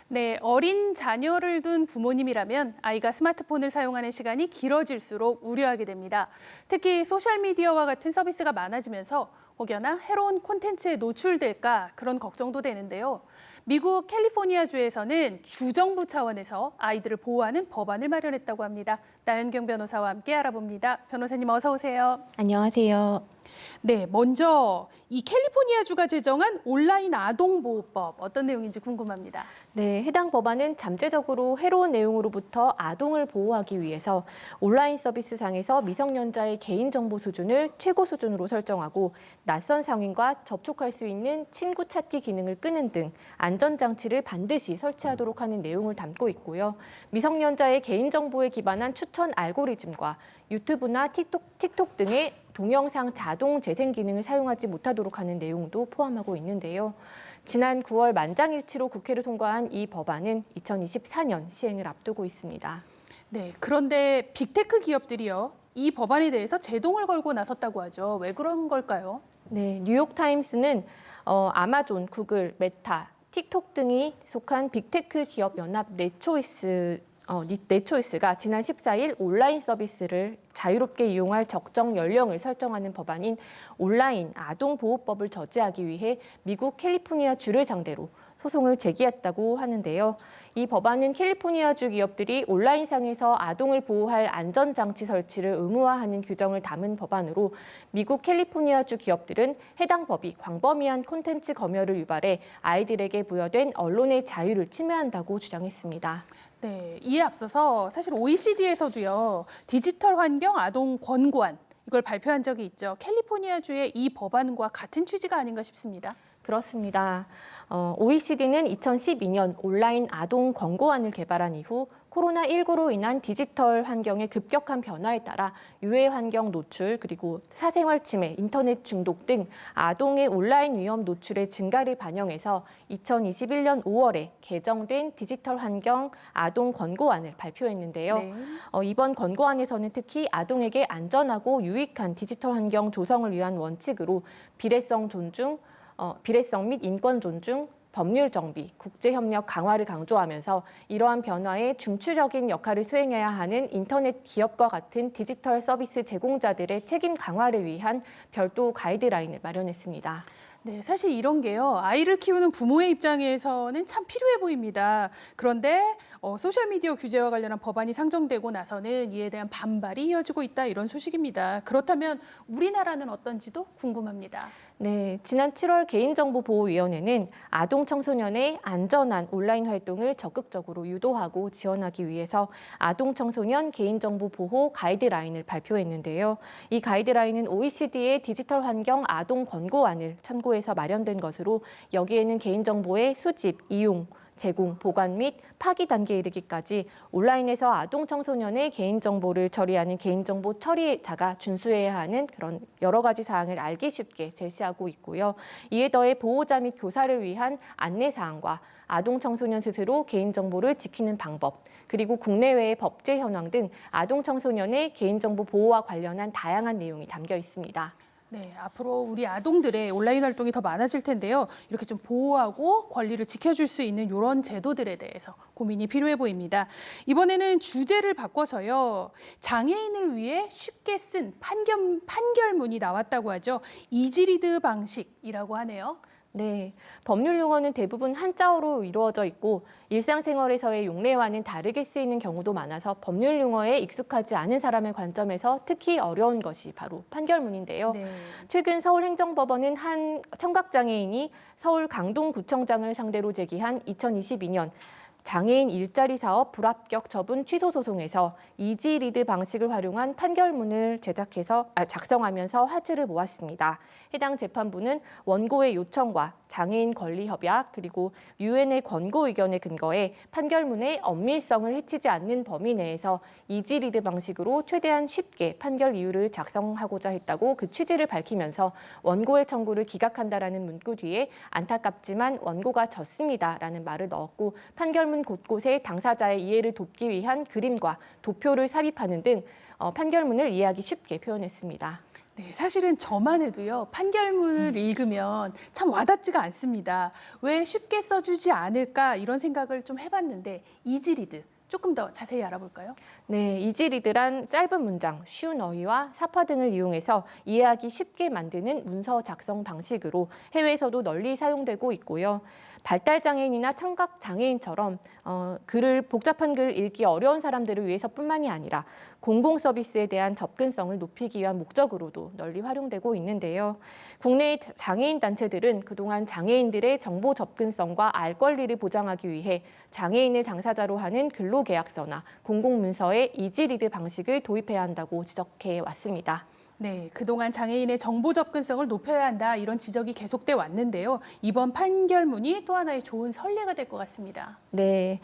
네, 어린 자녀를 둔 부모님이라면 아이가 스마트폰을 사용하는 시간이 길어질수록 우려하게 됩니다. 특히 소셜미디어와 같은 서비스가 많아지면서 혹여나 해로운 콘텐츠에 노출될까 그런 걱정도 되는데요. 미국 캘리포니아주에서는 주정부 차원에서 아이들을 보호하는 법안을 마련했다고 합니다. 나연경 변호사와 함께 알아봅니다. 변호사님 어서 오세요. 안녕하세요. 네, 먼저 이 캘리포니아주가 제정한 온라인 아동보호법 어떤 내용인지 궁금합니다. 네, 해당 법안은 잠재적으로 해로운 내용으로부터 아동을 보호하기 위해서 온라인 서비스상에서 미성년자의 개인정보 수준을 최고 수준으로 설정하고 낯선 상인과 접촉할 수 있는 친구 찾기 기능을 끄는 등 안전장치를 반드시 설치하도록 하는 내용을 담고 있고요. 미성년자의 개인정보에 기반한 추천 알고리즘과 유튜브나 틱톡 등의 동영상 자동 재생 기능을 사용하지 못하도록 하는 내용도 포함하고 있는데요. 지난 9월 만장일치로 국회를 통과한 이 법안은 2024년 시행을 앞두고 있습니다. 네, 그런데 빅테크 기업들이요. 이 법안에 대해서 제동을 걸고 나섰다고 하죠. 왜 그런 걸까요? 네, 뉴욕타임스는 아마존, 구글, 메타, 틱톡 등이 속한 빅테크 기업 연합 넷초이스가 지난 14일 온라인 서비스를 자유롭게 이용할 적정 연령을 설정하는 법안인 온라인 아동보호법을 저지하기 위해 미국 캘리포니아주를 상대로 소송을 제기했다고 하는데요. 이 법안은 캘리포니아주 기업들이 온라인상에서 아동을 보호할 안전장치 설치를 의무화하는 규정을 담은 법안으로 미국 캘리포니아주 기업들은 해당 법이 광범위한 콘텐츠 검열을 유발해 아이들에게 부여된 언론의 자유를 침해한다고 주장했습니다. 네, 이에 앞서서 사실 OECD에서도요. 디지털 환경 아동 권고안 이걸 발표한 적이 있죠. 캘리포니아주의 이 법안과 같은 취지가 아닌가 싶습니다. 그렇습니다. OECD는 2012년 온라인 아동 권고안을 개발한 이후 코로나19로 인한 디지털 환경의 급격한 변화에 따라 유해 환경 노출, 그리고 사생활 침해, 인터넷 중독 등 아동의 온라인 위험 노출의 증가를 반영해서 2021년 5월에 개정된 디지털 환경 아동 권고안을 발표했는데요. 네. 이번 권고안에서는 특히 아동에게 안전하고 유익한 디지털 환경 조성을 위한 원칙으로 비례성 및 인권 존중, 법률 정비, 국제협력 강화를 강조하면서 이러한 변화에 중추적인 역할을 수행해야 하는 인터넷 기업과 같은 디지털 서비스 제공자들의 책임 강화를 위한 별도 가이드라인을 마련했습니다. 네, 사실 이런 게요. 아이를 키우는 부모의 입장에서는 참 필요해 보입니다. 그런데 소셜미디어 규제와 관련한 법안이 상정되고 나서는 이에 대한 반발이 이어지고 있다 이런 소식입니다. 그렇다면 우리나라는 어떤지도 궁금합니다. 네, 지난 7월 개인정보보호위원회는 아동 청소년의 안전한 온라인 활동을 적극적으로 유도하고 지원하기 위해서 아동 청소년 개인정보 보호 가이드라인을 발표했는데요. 이 가이드라인은 OECD의 디지털 환경 아동 권고안을 참고해서 마련된 것으로 여기에는 개인정보의 수집, 이용, 제공, 보관 및 파기 단계에 이르기까지 온라인에서 아동 청소년의 개인정보를 처리하는 개인정보 처리자가 준수해야 하는 그런 여러 가지 사항을 알기 쉽게 제시하고 있고요. 이에 더해 보호자 및 교사를 위한 안내사항과 아동 청소년 스스로 개인정보를 지키는 방법, 그리고 국내외의 법제 현황 등 아동 청소년의 개인정보 보호와 관련한 다양한 내용이 담겨 있습니다. 네, 앞으로 우리 아동들의 온라인 활동이 더 많아질 텐데요. 이렇게 좀 보호하고 권리를 지켜줄 수 있는 이런 제도들에 대해서 고민이 필요해 보입니다. 이번에는 주제를 바꿔서요. 장애인을 위해 쉽게 쓴 판결문이 나왔다고 하죠. 이지리드 방식이라고 하네요. 네, 법률 용어는 대부분 한자어로 이루어져 있고 일상생활에서의 용례와는 다르게 쓰이는 경우도 많아서 법률 용어에 익숙하지 않은 사람의 관점에서 특히 어려운 것이 바로 판결문인데요. 네. 최근 서울행정법원은 한 청각장애인이 서울 강동구청장을 상대로 제기한 2022년 장애인 일자리 사업 불합격 처분 취소 소송에서 이지리드 방식을 활용한 판결문을 작성하면서 화제를 모았습니다. 해당 재판부는 원고의 요청과 장애인 권리 협약 그리고 유엔의 권고 의견에 근거해 판결문의 엄밀성을 해치지 않는 범위 내에서 이지리드 방식으로 최대한 쉽게 판결 이유를 작성하고자 했다고 그 취지를 밝히면서 원고의 청구를 기각한다라는 문구 뒤에 안타깝지만 원고가 졌습니다라는 말을 넣었고 판결문 판결문 곳곳에 당사자의 이해를 돕기 위한 그림과 도표를 삽입하는 등 판결문을 이해하기 쉽게 표현했습니다. 네, 사실은 저만 해도요, 판결문을 읽으면 참 와닿지가 않습니다. 왜 쉽게 써주지 않을까 이런 생각을 좀 해봤는데 이지리드 조금 더 자세히 알아볼까요? 네, 이지리드란 짧은 문장, 쉬운 어휘와 사파 등을 이용해서 이해하기 쉽게 만드는 문서 작성 방식으로 해외에서도 널리 사용되고 있고요. 발달장애인이나 청각장애인처럼 복잡한 글을 읽기 어려운 사람들을 위해서뿐만이 아니라 공공 서비스에 대한 접근성을 높이기 위한 목적으로도 널리 활용되고 있는데요. 국내의 장애인 단체들은 그동안 장애인들의 정보 접근성과 알 권리를 보장하기 위해 장애인을 당사자로 하는 근로계약서나 공공문서에 이지리드 방식을 도입해야 한다고 지적해 왔습니다. 네, 그동안 장애인의 정보 접근성을 높여야 한다 이런 지적이 계속돼 왔는데요. 이번 판결문이 또 하나의 좋은 선례가 될 것 같습니다. 네,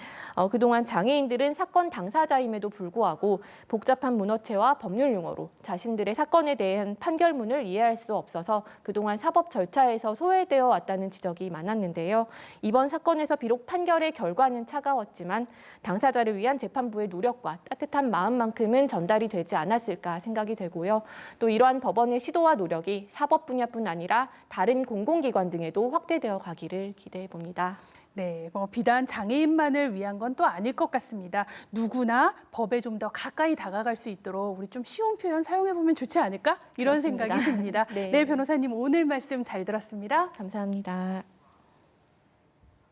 그동안 장애인들은 사건 당사자임에도 불구하고 복잡한 문어체와 법률 용어로 자신들의 사건에 대한 판결문을 이해할 수 없어서 그동안 사법 절차에서 소외되어 왔다는 지적이 많았는데요. 이번 사건에서 비록 판결의 결과는 차가웠지만 당사자를 위한 재판부의 노력과 따뜻한 마음만큼은 전달이 되지 않았을까 생각이 되고요. 또 이러한 법원의 시도와 노력이 사법 분야뿐 아니라 다른 공공기관 등에도 확대되어 가기를 기대해 봅니다. 네, 비단 장애인만을 위한 건 또 아닐 것 같습니다. 누구나 법에 좀 더 가까이 다가갈 수 있도록 우리 좀 쉬운 표현 사용해보면 좋지 않을까? 이런 그렇습니다. 생각이 듭니다. 네. 네, 변호사님 오늘 말씀 잘 들었습니다. 감사합니다.